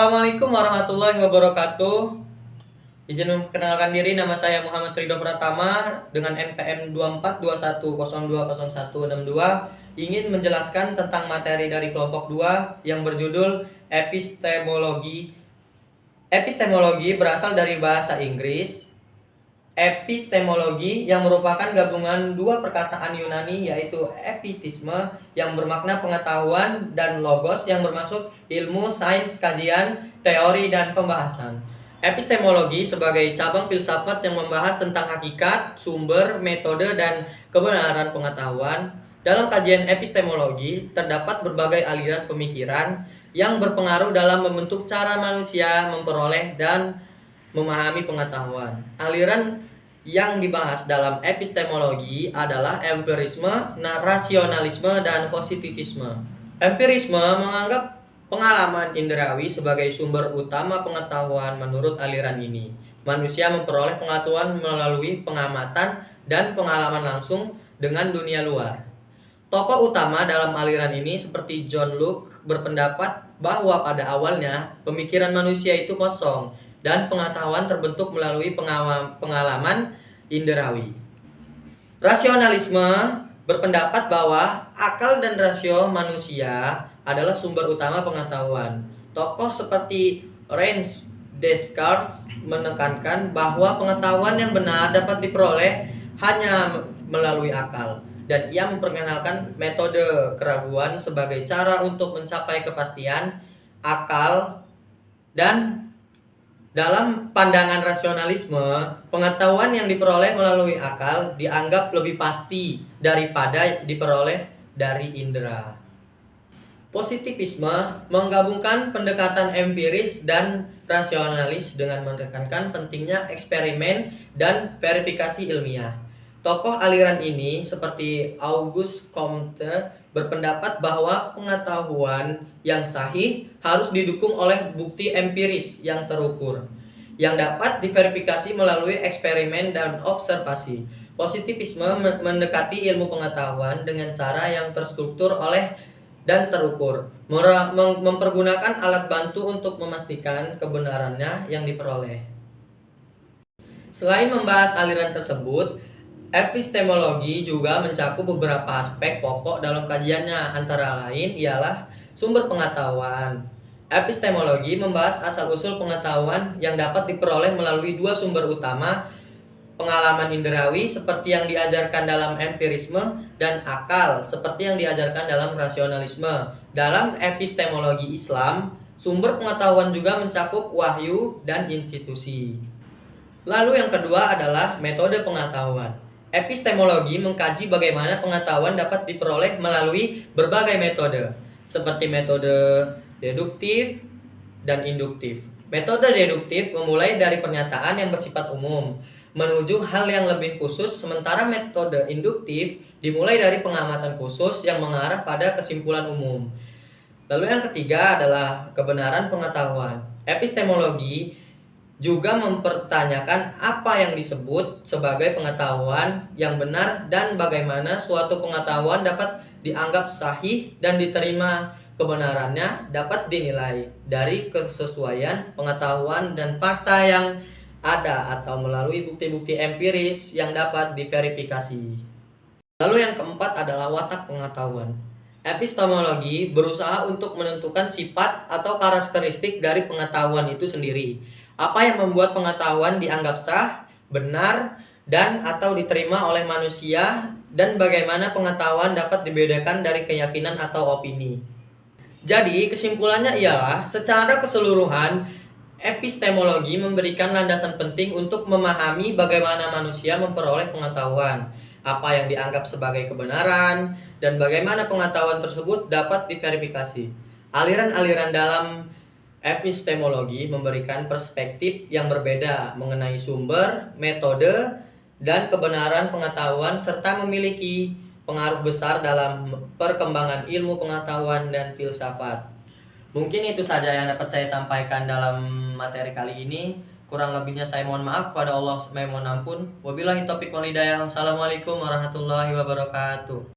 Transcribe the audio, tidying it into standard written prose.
Assalamualaikum warahmatullahi wabarakatuh. Izin memperkenalkan diri, nama saya Muhammad Ridho Pratama dengan NPM 2421020162 ingin menjelaskan tentang materi dari kelompok 2 yang berjudul epistemologi. Epistemologi berasal dari bahasa Inggris epistemologi yang merupakan gabungan dua perkataan Yunani yaitu epitisme yang bermakna pengetahuan dan logos yang bermaksud ilmu, sains, kajian, teori, dan pembahasan. Epistemologi sebagai cabang filsafat yang membahas tentang hakikat, sumber, metode, dan kebenaran pengetahuan. Dalam kajian epistemologi terdapat berbagai aliran pemikiran yang berpengaruh dalam membentuk cara manusia memperoleh dan memahami pengetahuan. Aliran yang dibahas dalam epistemologi adalah empirisme, rasionalisme, dan positivisme. Empirisme menganggap pengalaman indrawi sebagai sumber utama pengetahuan. Menurut aliran ini, manusia memperoleh pengetahuan melalui pengamatan dan pengalaman langsung dengan dunia luar. Tokoh utama dalam aliran ini seperti John Locke berpendapat bahwa pada awalnya pemikiran manusia itu kosong dan pengetahuan terbentuk melalui pengalaman indrawi. Rasionalisme berpendapat bahwa akal dan rasio manusia adalah sumber utama pengetahuan. Tokoh seperti René Descartes menekankan bahwa pengetahuan yang benar dapat diperoleh hanya melalui akal, dan ia memperkenalkan metode keraguan sebagai cara untuk mencapai kepastian akal. Dan dalam pandangan rasionalisme, pengetahuan yang diperoleh melalui akal dianggap lebih pasti daripada diperoleh dari indera. Positivisme menggabungkan pendekatan empiris dan rasionalis dengan menekankan pentingnya eksperimen dan verifikasi ilmiah. Tokoh aliran ini seperti Auguste Comte berpendapat bahwa pengetahuan yang sahih harus didukung oleh bukti empiris yang terukur, yang dapat diverifikasi melalui eksperimen dan observasi. Positivisme mendekati ilmu pengetahuan dengan cara yang terstruktur dan terukur, mempergunakan alat bantu untuk memastikan kebenarannya yang diperoleh. Selain membahas aliran tersebut, epistemologi juga mencakup beberapa aspek pokok dalam kajiannya, antara lain ialah sumber pengetahuan. Epistemologi membahas asal-usul pengetahuan yang dapat diperoleh melalui dua sumber utama, pengalaman indrawi seperti yang diajarkan dalam empirisme dan akal seperti yang diajarkan dalam rasionalisme. Dalam epistemologi Islam, sumber pengetahuan juga mencakup wahyu dan institusi. Lalu yang kedua adalah metode pengetahuan. Epistemologi mengkaji bagaimana pengetahuan dapat diperoleh melalui berbagai metode, seperti metode deduktif dan induktif. Metode deduktif memulai dari pernyataan yang bersifat umum menuju hal yang lebih khusus, sementara metode induktif dimulai dari pengamatan khusus yang mengarah pada kesimpulan umum. Lalu yang ketiga adalah kebenaran pengetahuan. Epistemologi juga mempertanyakan apa yang disebut sebagai pengetahuan yang benar dan bagaimana suatu pengetahuan dapat dianggap sahih dan diterima. Kebenarannya dapat dinilai dari kesesuaian pengetahuan dan fakta yang ada atau melalui bukti-bukti empiris yang dapat diverifikasi. Lalu yang keempat adalah watak pengetahuan. Epistemologi berusaha untuk menentukan sifat atau karakteristik dari pengetahuan itu sendiri. Apa yang membuat pengetahuan dianggap sah, benar, dan atau diterima oleh manusia, dan bagaimana pengetahuan dapat dibedakan dari keyakinan atau opini. Jadi, kesimpulannya ialah secara keseluruhan, epistemologi memberikan landasan penting untuk memahami bagaimana manusia memperoleh pengetahuan, apa yang dianggap sebagai kebenaran, dan bagaimana pengetahuan tersebut dapat diverifikasi. Aliran-aliran dalam epistemologi memberikan perspektif yang berbeda mengenai sumber, metode, dan kebenaran pengetahuan serta memiliki pengaruh besar dalam perkembangan ilmu pengetahuan dan filsafat. Mungkin itu saja yang dapat saya sampaikan dalam materi kali ini. Kurang lebihnya saya mohon maaf, pada Allah saya mohon ampun. Wabillahi taufiq wal hidayah. Wassalamualaikum warahmatullahi wabarakatuh.